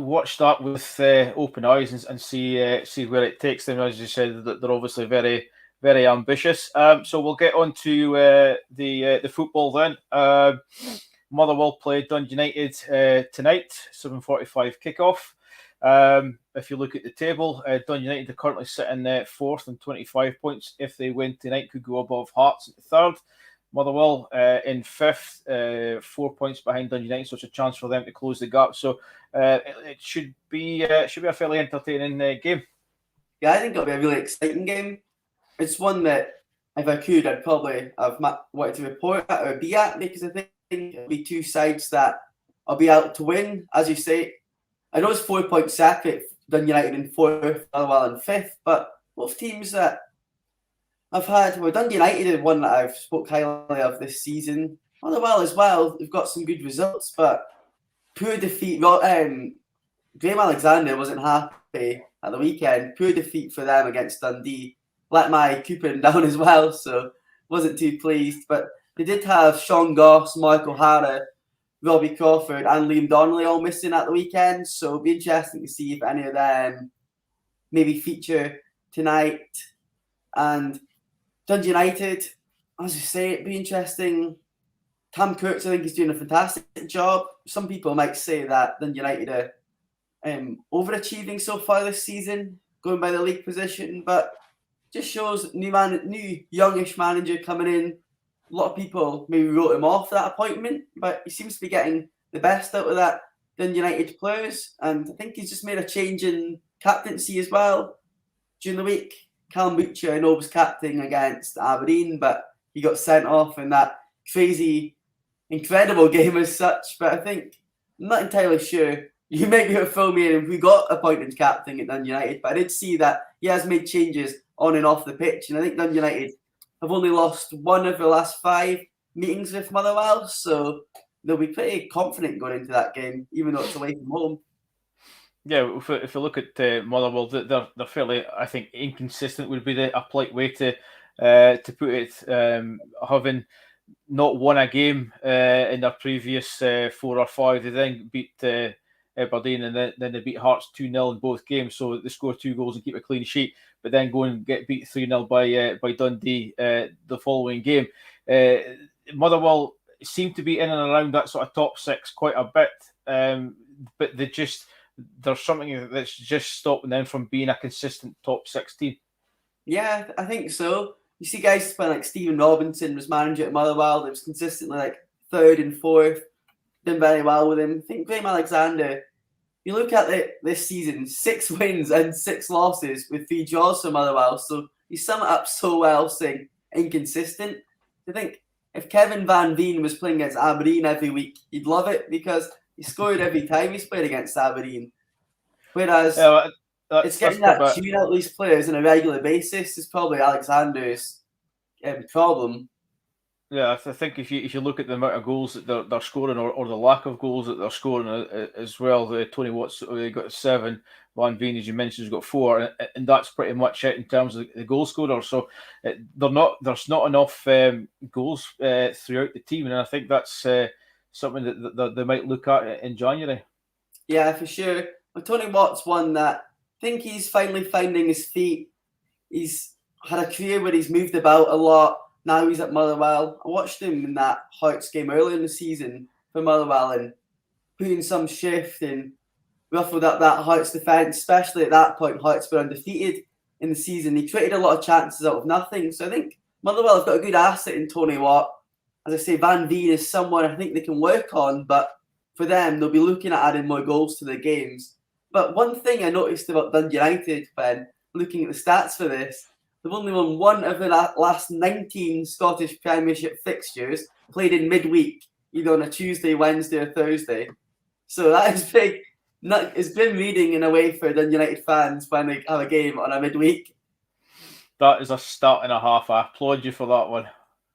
watch that with open eyes and see where it takes them. As you said, that they're obviously very, very ambitious. So we'll get on to the football then. Motherwell play Dundee United tonight, 7:45 kickoff. If you look at the table, Dundee United are currently sitting fourth on 25 points. If they win tonight, could go above Hearts at third. Motherwell in fifth, 4 points behind Dundee United, so it's a chance for them to close the gap. So it should be a fairly entertaining game. Yeah, I think it'll be a really exciting game. It's one that, if I could, I'd probably have wanted to report at or be at, because I think it'll be two sides that I'll be out to win. As you say, I know it's 4 points separate, Dundee United in fourth, Motherwell in fifth, but both teams that I've had, well, Dundee United is one that I've spoke highly of this season. Motherwell as well, they've got some good results, but poor defeat. Graham Alexander wasn't happy at the weekend. Poor defeat for them against Dundee. Let my coupon down as well, so wasn't too pleased. But they did have Sean Goss, Mark O'Hara, Robbie Crawford and Liam Donnelly all missing at the weekend, so it'll be interesting to see if any of them maybe feature tonight. And Dundee United, as you say, it'd be interesting. Tam Kurtz, I think, is doing a fantastic job. Some people might say that Dundee United are overachieving so far this season, going by the league position, but just shows new youngish manager coming in. A lot of people maybe wrote him off that appointment, but he seems to be getting the best out of that Dundee United players, and I think he's just made a change in captaincy as well during the week. Callum Butcher, I know, was captaining against Aberdeen, but he got sent off in that crazy, incredible game as such. But I think, I'm not entirely sure. You might be able to fill me in if we got appointed captain at Dundee United, but I did see that he has made changes on and off the pitch, and I think Dundee United have only lost one of the last 5 meetings with Motherwell, so they'll be pretty confident going into that game, even though it's away from home. Yeah, if you look at Motherwell, they're fairly, I think, inconsistent would be a polite way to put it. Having not won a game in their previous 4 or 5, they then beat Aberdeen, and then they beat Hearts 2-0 in both games. So they score 2 goals and keep a clean sheet, but then go and get beat 3-0 by Dundee the following game. Motherwell seem to be in and around that sort of top 6 quite a bit, but there's something that's just stopping them from being a consistent top 6 team. Yeah, I think so. You see guys like Stephen Robinson was manager at Motherwell. They was consistently like 3rd and 4th. Done very well with him. I think Graham Alexander, you look at this season, 6 wins and 6 losses with 3 draws for Motherwell. So you sum it up so well, saying inconsistent. I think if Kevin Van Veen was playing against Aberdeen every week, you'd love it, because he scored every time he's played against Aberdeen. Whereas it's getting that tune out these players on a regular basis is probably Alexander's problem. Yeah, I think if you look at the amount of goals that they're scoring, or the lack of goals that they're scoring as well, Tony Watts got 7, Van Veen, as you mentioned, has got 4, and that's pretty much it in terms of the goal scorer. So there's not enough goals throughout the team, and I think that's something that they might look at in January. Yeah, for sure. Well, Tony Watts won that. I think he's finally finding his feet. He's had a career where he's moved about a lot. Now he's at Motherwell. I watched him in that Hearts game earlier in the season for Motherwell and putting some shift and ruffled up that Hearts defence, especially at that point. Hearts were undefeated in the season. He created a lot of chances out of nothing. So I think Motherwell have got a good asset in Tony Watt. As I say, Van Veen is someone I think they can work on, but for them, they'll be looking at adding more goals to their games. But one thing I noticed about Dundee United, Ben, looking at the stats for this, they've only won one of the last 19 Scottish Premiership fixtures played in midweek, either on a Tuesday, Wednesday, or Thursday. So that is big. It's been reading in a way for Dundee United fans when they have a game on a midweek. That is a start and a half. I applaud you for that one.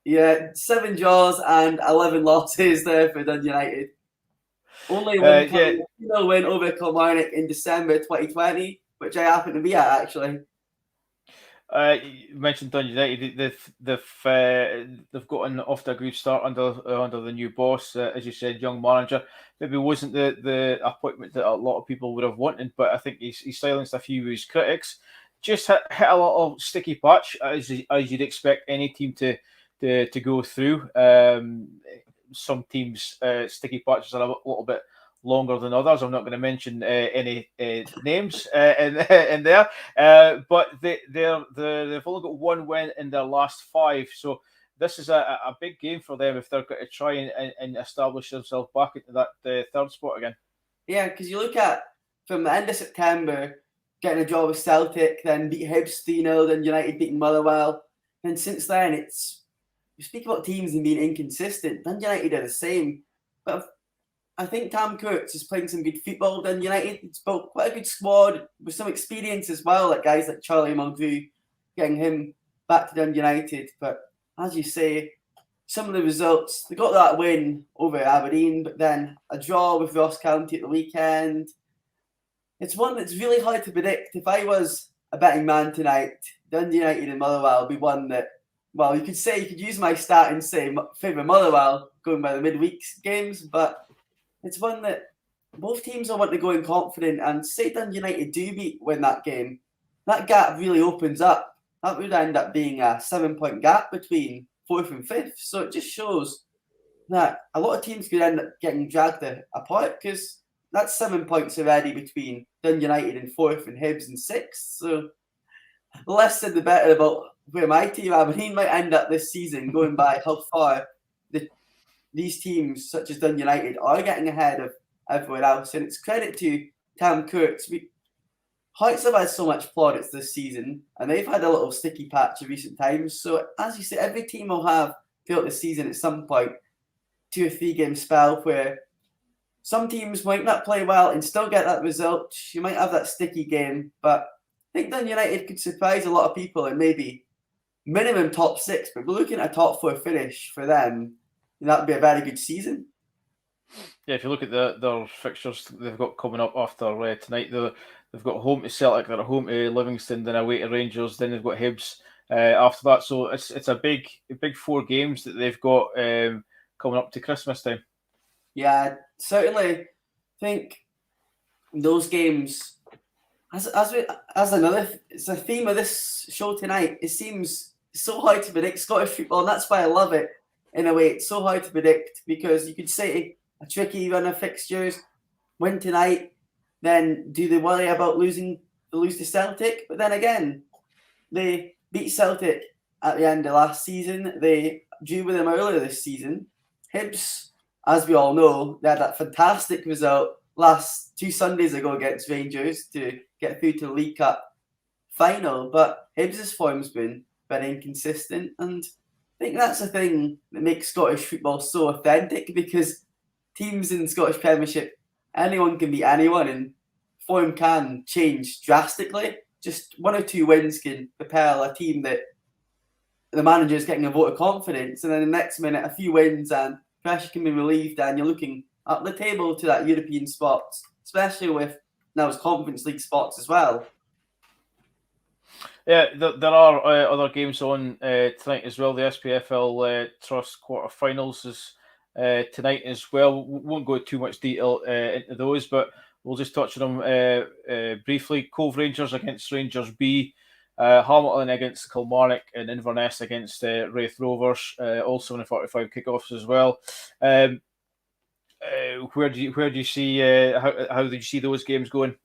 Yeah, 7 draws and 11 losses there for Dundee United. Only one win over Kilmarnock in December 2020. which I happen to be at actually. You mentioned Dundee United. They've gotten off to a good start under the new boss. As you said, young manager. Maybe wasn't the appointment that a lot of people would have wanted, but I think he's silenced a few of his critics. Just hit a little sticky patch as you'd expect any team to go through. Some teams sticky patches are a little bit longer than others. I'm not going to mention any names in there, but they've only got one win in their last 5. So this is a big game for them if they're going to try and establish themselves back into that third spot again. Yeah, because you look at from the end of September, getting a draw with Celtic, then beat Hibs 3-0, then United beating Motherwell. And since then, you speak about teams and being inconsistent. Dundee United are the same. But I think Tam Kurtz is playing some good football. Dundee United, it's built quite a good squad with some experience as well, like guys like Charlie Mulgrew, getting him back to Dundee United. But as you say, some of the results, they got that win over Aberdeen, but then a draw with Ross County at the weekend. It's one that's really hard to predict. If I was a betting man tonight, Dundee United and Motherwell would be one that, well, you could use my stat and say favour Motherwell going by the midweek games, but it's one that both teams are wanting to go in confident, and say Dundee United do win that game, that gap really opens up. That would end up being a 7-point gap between 4th and 5th. So it just shows that a lot of teams could end up getting dragged apart, because that's 7 points already between Dundee United and 4th and Hibs and 6th. So the less said the better about where my team Aberdeen might end up this season, going by how far these teams such as Dundee United are getting ahead of everyone else. And it's credit to Tam Kurtz. Hearts have had so much plaudits this season, and they've had a little sticky patch in recent times. So as you say, every team will have throughout the season at some point 2 or 3 game spell where some teams might not play well and still get that result. You might have that sticky game, but I think Dundee United could surprise a lot of people and maybe minimum top 6, but we're looking at a top 4 finish for them. And that would be a very good season. Yeah, if you look at their fixtures they've got coming up after tonight, they've got home to Celtic, they're at home to Livingston, then away to Rangers, then they've got Hibs after that. So it's a big 4 games that they've got coming up to Christmas time. Yeah, certainly think those games, as another, it's a theme of this show tonight. It seems so hard to predict Scottish football, and that's why I love it. In a way, it's so hard to predict because you could say a tricky run of fixtures, win tonight, then do they worry about lose to Celtic? But then again, they beat Celtic at the end of last season. They drew with them earlier this season. Hibs, as we all know, they had that fantastic result last 2 Sundays ago against Rangers to get through to the League Cup final. But Hibs' form's been very inconsistent, and I think that's the thing that makes Scottish football so authentic, because teams in the Scottish Premiership, anyone can beat anyone, and form can change drastically. Just 1 or 2 wins can propel a team that the manager is getting a vote of confidence, and then the next minute a few wins and pressure can be relieved, and you're looking up the table to that European spots, especially with now it's Conference League spots as well. Yeah, there are other games on tonight as well. The SPFL Trust quarterfinals is tonight as well. We won't go into too much detail into those, but we'll just touch on them briefly. Cove Rangers against Rangers B, Hamilton against Kilmarnock, and Inverness against Raith Rovers. Also in the 45 kickoffs as well. Where do you see how do you see those games going?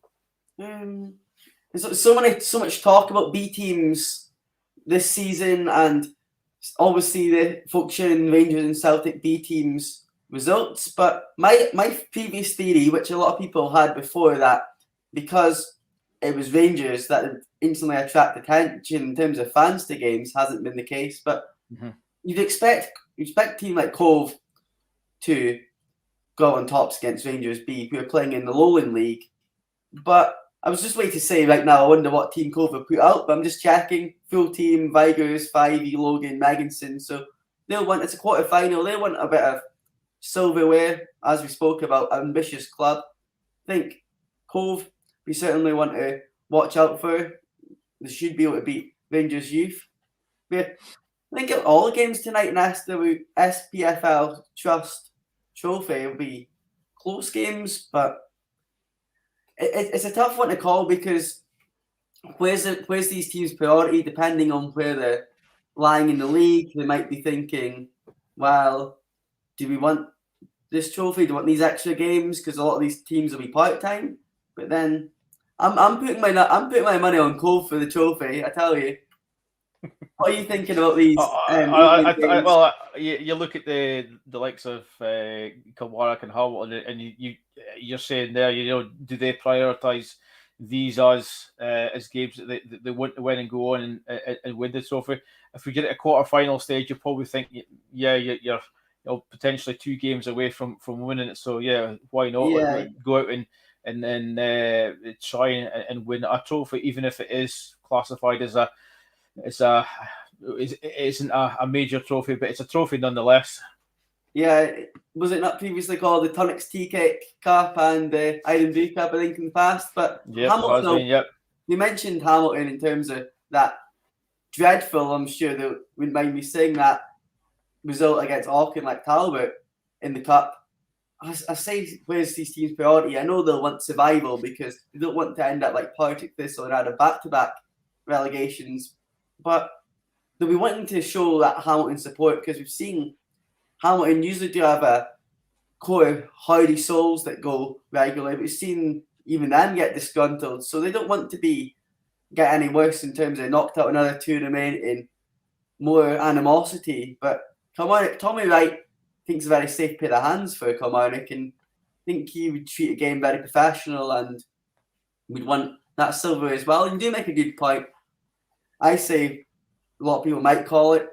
There's so much talk about B teams this season, and obviously the function Rangers and Celtic B teams results. But my previous theory, which a lot of people had before that, because it was Rangers that instantly attract attention in terms of fans to games, hasn't been the case. But you'd expect a team like Cove to go on tops against Rangers B, who are playing in the Lowland League. But I was just waiting to say right now, I wonder what team Cove have put out, but I'm just checking. Full team, Vigors, Fivey, Logan, Megginson. So it's a quarter final. They'll want a bit of silverware, as we spoke about, ambitious club. I think Cove, we certainly want to watch out for. They should be able to beat Rangers Youth. But I think all the games tonight in the SPFL Trust Trophy will be close games, but it's a tough one to call because where's these teams' priority depending on where they're lying in the league? They might be thinking, well, do we want this trophy? Do we want these extra games? Because a lot of these teams will be part-time. But then I'm putting my money on Cove for the trophy. I tell you. What are you thinking about these? Well, you look at the likes of Kilmarnock and Hamilton, and you're saying there, do they prioritise these as games that they want to win and go on and win the trophy? If we get at a quarter-final stage, you probably think, you're potentially 2 games away from winning it. So why not? Yeah. Go out and then try and win a trophy, even if it is classified as it isn't a major trophy, but it's a trophy nonetheless. Yeah, was it not previously called the Tonics Tea Cake Cup and the Iron Brew Cup, I think, in the past? But Hamilton, you mentioned Hamilton in terms of that dreadful, I'm sure they wouldn't mind me saying, that result against Alkmaar, like Talbot, in the Cup. I say, where's these teams' priority? I know they'll want survival because they don't want to end up like Partick Thistle and add a back-to-back relegations. But they'll be wanting to show that Hamilton support because we've seen Hamilton usually do have a core of hardy souls that go regularly. We've seen even them get disgruntled. So they don't want to get any worse in terms of knocked out another tournament in more animosity. But Kilmarnock, Tommy Wright thinks a very safe pair of hands for Kilmarnock, and I think he would treat a game very professional and would want that silver as well. And you do make a good point. I say a lot of people might call it,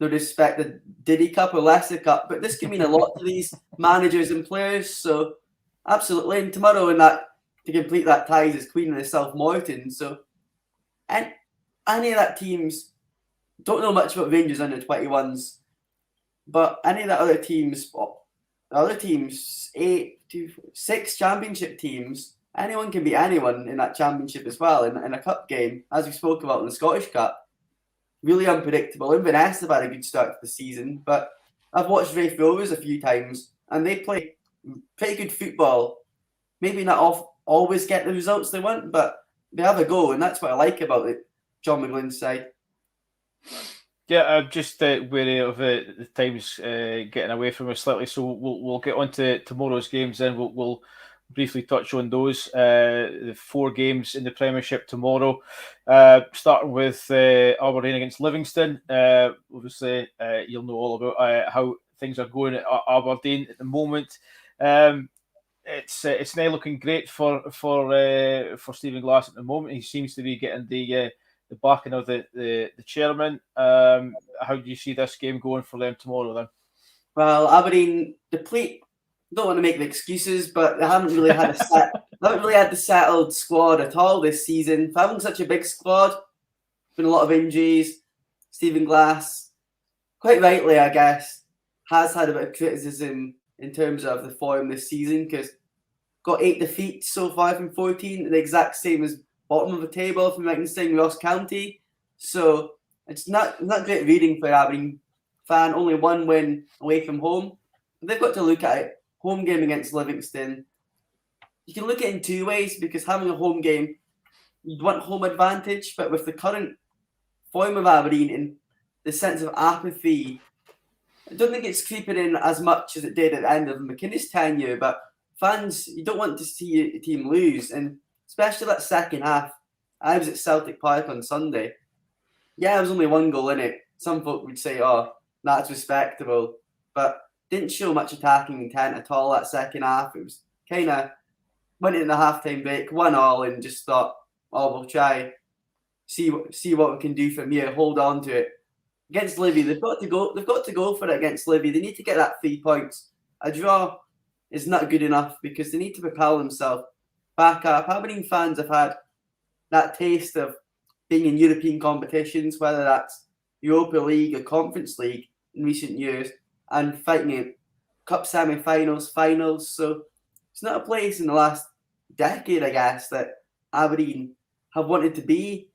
no disrespect, the Diddy Cup or Leicester Cup, but this can mean a lot to these managers and players. So absolutely, and tomorrow to complete that ties is Queen of the South Morton. So, and any of that teams, don't know much about Rangers under 21s, but any of the other teams, 6 championship teams, anyone can beat anyone in that championship as well in a cup game, as we spoke about in the Scottish Cup. Really unpredictable. Inverness have had a good start to the season, but I've watched Raith Rovers a few times and they play pretty good football. Maybe not always get the results they want, but they have a go, and that's what I like about it. John McGlynn's side. Yeah, I'm just wary of the times getting away from us slightly, so we'll get on to tomorrow's games. Then we'll briefly touch on those. The 4 games in the Premiership tomorrow, starting with Aberdeen against Livingston. Obviously, you'll know all about how things are going at Aberdeen at the moment. It's now looking great for Stephen Glass at the moment. He seems to be getting the backing of the chairman. How do you see this game going for them tomorrow then? Well, Aberdeen deplete. Don't want to make the excuses, but they haven't really had the settled squad at all this season. For having such a big squad, been a lot of injuries. Stephen Glass, quite rightly, I guess, has had a bit of criticism in terms of the form this season because got 8 defeats so far from 14, the exact same as bottom of the table from Ross County. So it's not great reading for Aberdeen fan. Only 1 win away from home. They've got to look at it. Home game against Livingston. You can look at it in 2 ways because having a home game, you'd want home advantage, but with the current form of Aberdeen and the sense of apathy, I don't think it's creeping in as much as it did at the end of McInnes' tenure, but fans, you don't want to see a team lose, and especially that second half. I was at Celtic Park on Sunday. Yeah, there was only 1 goal in it. Some folk would say, oh, that's respectable, but didn't show much attacking intent at all that second half. It was kind of went in the halftime break, 1-1, and just thought, oh, we'll try, see what we can do from here, hold on to it. Against Livy, they've got to go for it against Livy. They need to get that 3 points. A draw is not good enough because they need to propel themselves back up. Aberdeen fans have had that taste of being in European competitions, whether that's Europa League or Conference League in recent years, and fighting in cup semi-finals, finals. So it's not a place in the last decade, I guess, that Aberdeen have wanted to be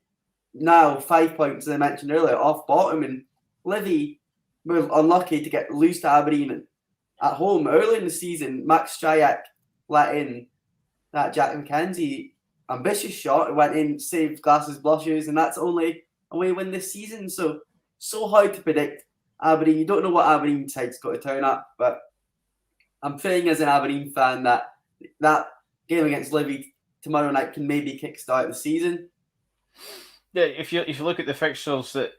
now 5 points, as I mentioned earlier, off bottom. And Livy were unlucky to lose to Aberdeen at home early in the season. Max Stryjak let in that Jack McKenzie ambitious shot. It went in, saved Glass's blushes, and that's only away win this season. So hard to predict Aberdeen. You don't know what Aberdeen side's got to turn up, but I'm praying as an Aberdeen fan that game against Livy tomorrow night can maybe kickstart the season. Yeah, if you look at the fixtures that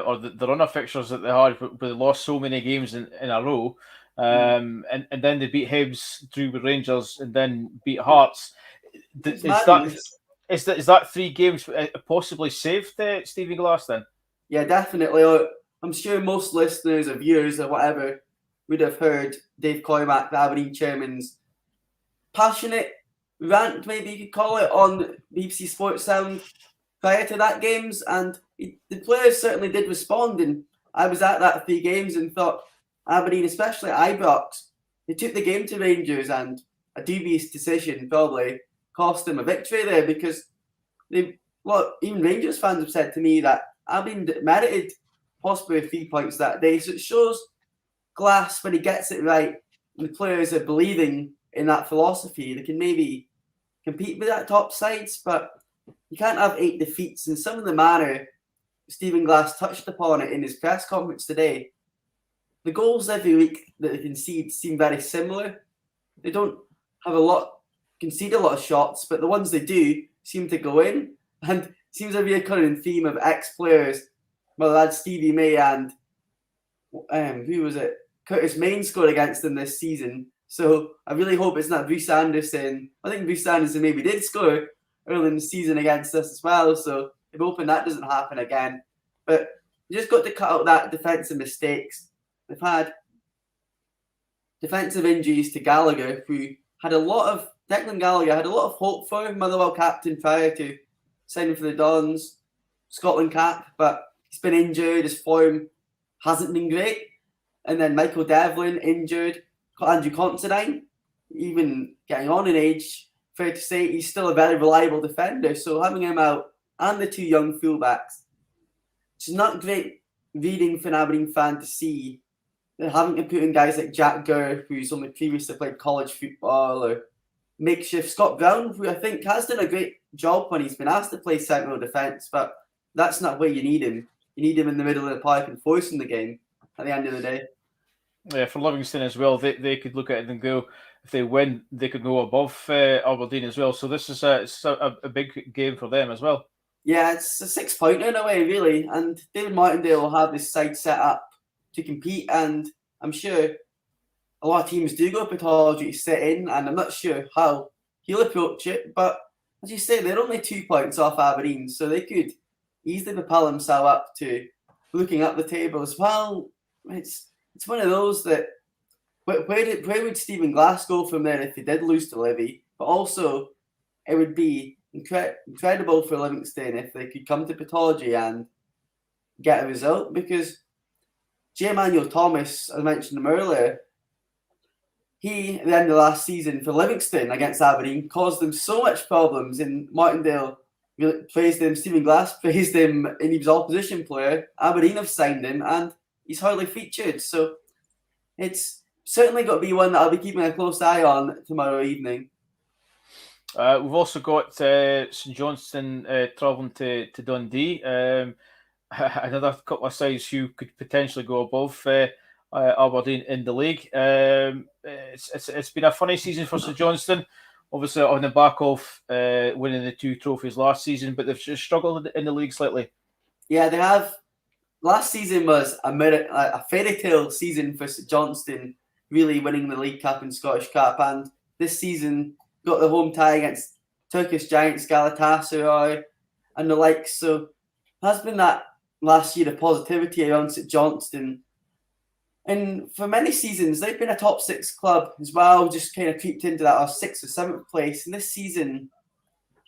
or the run of fixtures that they had, but they lost so many games in a row, and then they beat Hibs, drew with Rangers, and then beat Hearts. Is that 3 games possibly saved Stevie Glass then? Yeah, definitely. I'm sure most listeners or viewers or whatever would have heard Dave Coymack, the Aberdeen chairman's passionate rant, maybe you could call it, on BBC Sports Sound prior to that games, and the players certainly did respond. And I was at that 3 games and thought Aberdeen, especially at Ibrox, they took the game to Rangers, and a dubious decision probably cost them a victory there, because even Rangers fans have said to me that Aberdeen merited possibly 3 points that day. So it shows Glass, when he gets it right, and the players are believing in that philosophy, they can maybe compete with that top sides, but you can't have 8 defeats. And some of the manner Stephen Glass touched upon it in his press conference today. The goals every week that they concede seem very similar. They don't have concede a lot of shots, but the ones they do seem to go in. And it seems a recurring theme of ex-players. Well, that's Stevie May and who was it? Curtis Main scored against them this season. So I really hope it's not Bruce Anderson. I think Bruce Anderson maybe did score early in the season against us as well. So I'm hoping that doesn't happen again. But you just got to cut out that defensive mistakes. They've had defensive injuries to Gallagher, who had Declan Gallagher had a lot of hope for, Motherwell captain prior to signing for the Dons, Scotland cap, but he's been injured. His form hasn't been great. And then Michael Devlin injured. Andrew Considine, even getting on in age, fair to say he's still a very reliable defender. So having him out and the 2 young fullbacks, it's not great reading for an Aberdeen fan to see. They're having to put in guys like Jack Gurr, who's only previously played college football, or makeshift Scott Brown, who I think has done a great job when he's been asked to play central defence, but that's not where you need him. You need him in the middle of the park and forcing the game at the end of the day. Yeah, for Livingston as well, they could look at it and go, if they win, they could go above Aberdeen as well. So this is a big game for them as well. Yeah, it's a 6-pointer in a way, really. And David Martindale will have this side set up to compete. And I'm sure a lot of teams do go Patology to sit in, and I'm not sure how he'll approach it. But as you say, they're only 2 points off Aberdeen, so they could easily propel themselves up to looking up the table as well. It's one of those that where would Stephen Glass go from there if he did lose to Livy? But also, it would be incredible for Livingston if they could come to Patology and get a result, because J. Emmanuel Thomas, I mentioned him earlier, he, at the end of last season for Livingston against Aberdeen, caused them so much problems, and Martindale praised him, Stephen Glass praised him, and he was opposition player. Aberdeen have signed him, and he's hardly featured. So it's certainly got to be one that I'll be keeping a close eye on tomorrow evening. We've also got St Johnstone travelling to Dundee. Another couple of sides who could potentially go above Aberdeen in the league. It's been a funny season for St Johnstone, obviously on the back of winning the 2 trophies last season, but they've just struggled in the league slightly. Yeah, they have. Last season was a fairy tale season for St Johnstone, really winning the League Cup and Scottish Cup, and this season got the home tie against Turkish giants Galatasaray and the likes. So has been that last year of positivity around St Johnstone. And for many seasons, they've been a top 6 club as well, just kind of creeped into that 6th or 7th place. And this season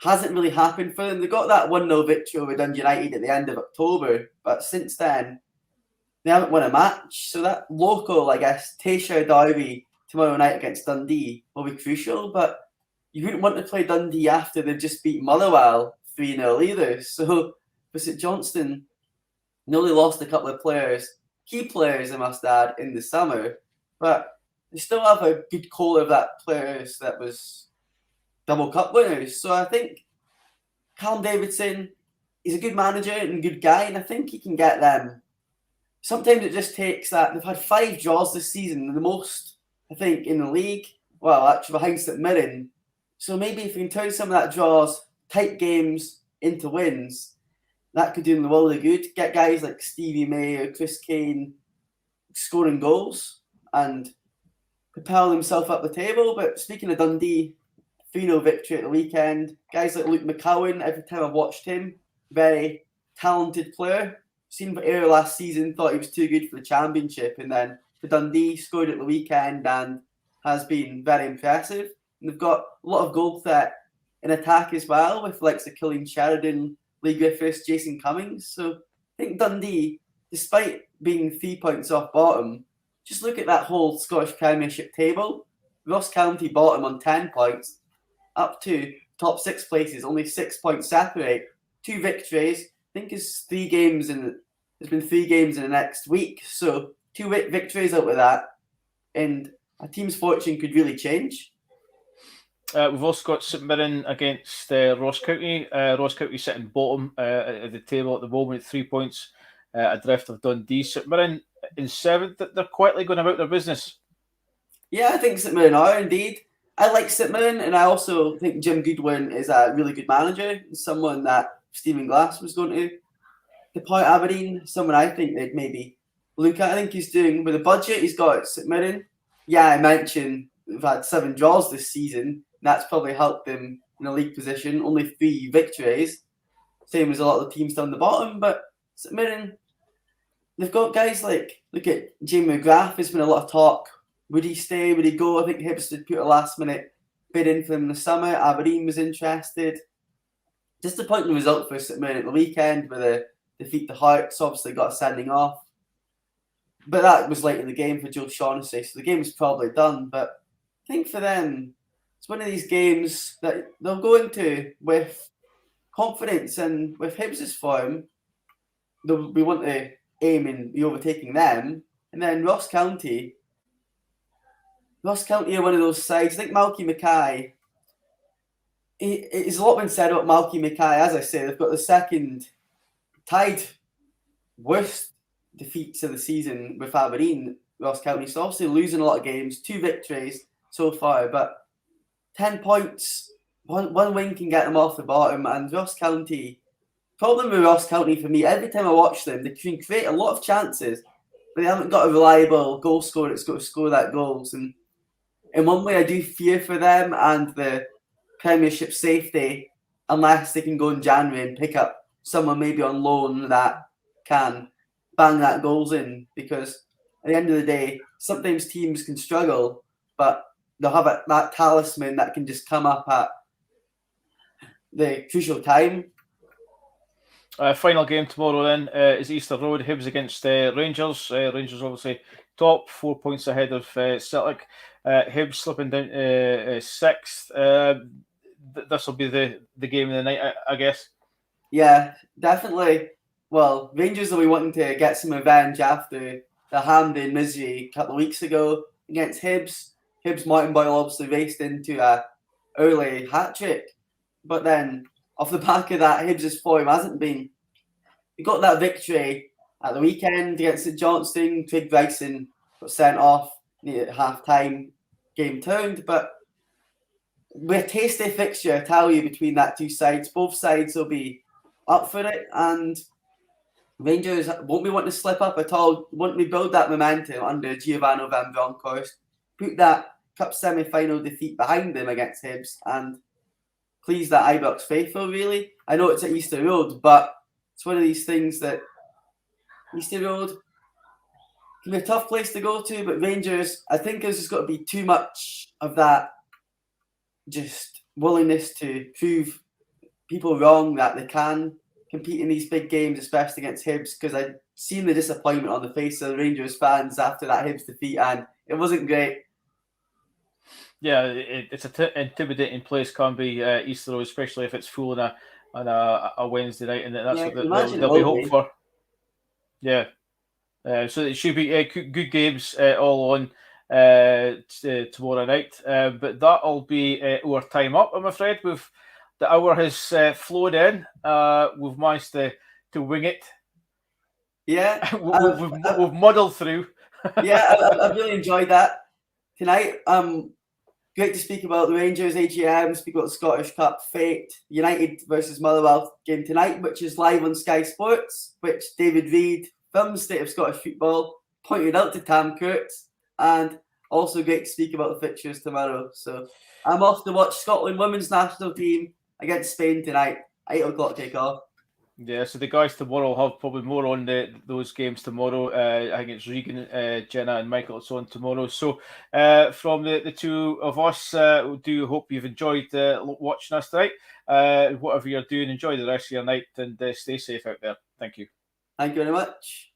hasn't really happened for them. They got that 1-0 victory over Dundee United at the end of October, but since then, they haven't won a match. So that local, I guess, Tayshaw derby tomorrow night against Dundee will be crucial, but you wouldn't want to play Dundee after they've just beat Motherwell 3-0 either. So for St Johnstone, they only lost a couple of players, key players I must add, in the summer, but they still have a good core of that players that was double cup winners. So I think Callum Davidson, he's a good manager and a good guy, and I think he can get them. Sometimes it just takes that. They've had 5 draws this season, the most, I think, in the league. Well, actually, behind St Mirren. So maybe if you can turn some of that draws, tight games, into wins, that could do them the world of good. Get guys like Stevie May or Chris Kane scoring goals and propel themselves up the table. But speaking of Dundee, 3-0 victory at the weekend. Guys like Luke McCowan, every time I've watched him, very talented player. Seen for Ayr last season, thought he was too good for the Championship, and then for Dundee, scored at the weekend and has been very impressive. And they've got a lot of goal threat in attack as well, with likes of Killian Sheridan, Lee Griffiths, Jason Cummings. So I think Dundee, despite being 3 points off bottom, just look at that whole Scottish Premiership table. Ross County bottom on 10 points, up to top 6 places, only 6 points separate. 2 victories. I think there's 3 games there's been 3 games in the next week. So 2 victories out of that, and a team's fortune could really change. We've also got St Mirren against Ross County. Ross County sitting bottom at the table at the moment, 3 points adrift of Dundee. St Mirren in 7th. They're quietly going about their business. Yeah, I think St Mirren are indeed. I like St Mirren, and I also think Jim Goodwin is a really good manager. Someone that Stephen Glass was going to deploy at Aberdeen. Someone I think they'd maybe look at. I think he's doing, with the budget he's got at St Mirren. Yeah, I mentioned they've had 7 draws this season. That's probably helped them in a league position. Only 3 victories, same as a lot of the teams down the bottom. But St Mirren, they've got guys like, look at Jamie McGrath. There's been a lot of talk. Would he stay? Would he go? I think Hibs did put a last-minute bid in for him in the summer. Aberdeen was interested. Disappointing result for St Mirren at the weekend with a defeat to Hearts. Obviously got a sending off. But that was late in the game for Joe Shaughnessy, so the game was probably done. But I think for them, it's one of these games that they'll go into with confidence, and with Hibs' form, we want to aim and be overtaking them. And then Ross County are one of those sides. I think Malky Mackay, it's a lot been said about Malky Mackay. As I say, they've got the second tied worst defeats of the season with Aberdeen, Ross County. So obviously losing a lot of games, 2 victories so far, but 10 points, one win can get them off the bottom. And Ross County, problem with Ross County for me, every time I watch them, they can create a lot of chances, but they haven't got a reliable goal scorer that's got to score that goals. And in one way, I do fear for them and the Premiership safety, unless they can go in January and pick up someone maybe on loan that can bang that goals in. Because at the end of the day, sometimes teams can struggle, but they'll have that talisman that can just come up at the crucial time. Final game tomorrow then is Easter Road. Hibs against Rangers. Rangers obviously top, 4 points ahead of Celtic. Hibs slipping down to 6th. This will be the game of the night, I guess. Yeah, definitely. Well, Rangers will be wanting to get some revenge after the Hampden misery a couple of weeks ago against Hibs. Hibs Martin Boyle obviously raced into a early hat-trick. But then, off the back of that, Hibs' form hasn't been. He got that victory at the weekend against St Johnstone. Craig Bryson got sent off at half-time, game turned. But with a tasty fixture, I tell you, between that 2 sides, both sides will be up for it. And Rangers won't be wanting to slip up at all. Won't rebuild that momentum under Giovanni Van Bronckhorst. Put that cup semi-final defeat behind them against Hibs and please that Ibrox faithful, really. I know it's at Easter Road, but it's one of these things that Easter Road can be a tough place to go to, but Rangers, I think there's just got to be too much of that just willingness to prove people wrong that they can compete in these big games, especially against Hibs, because I've seen the disappointment on the face of the Rangers fans after that Hibs defeat, and it wasn't great. Yeah, it's an intimidating place, can be Easter Road, especially if it's full on on a Wednesday night, and that's what imagine they'll it be will hoping be. for. Yeah. So it should be good games all on tomorrow night. But that'll be our time up, I'm afraid. The hour has flowed in. We've managed to wing it. Yeah. we've muddled through. Yeah, I've really enjoyed that tonight. Great to speak about the Rangers AGM, speak about the Scottish Cup fate, United versus Motherwell game tonight, which is live on Sky Sports, which David Reid from the State of Scottish Football pointed out to Tam Kurtz, and also great to speak about the fixtures tomorrow. So I'm off to watch Scotland women's national team against Spain tonight, 8 o'clock kickoff. Yeah, so the guys tomorrow will have probably more on those games tomorrow. I think it's Regan, Jenna, and Michael that's on tomorrow. So from the two of us, we do hope you've enjoyed watching us tonight. Whatever you're doing, enjoy the rest of your night and stay safe out there. Thank you. Thank you very much.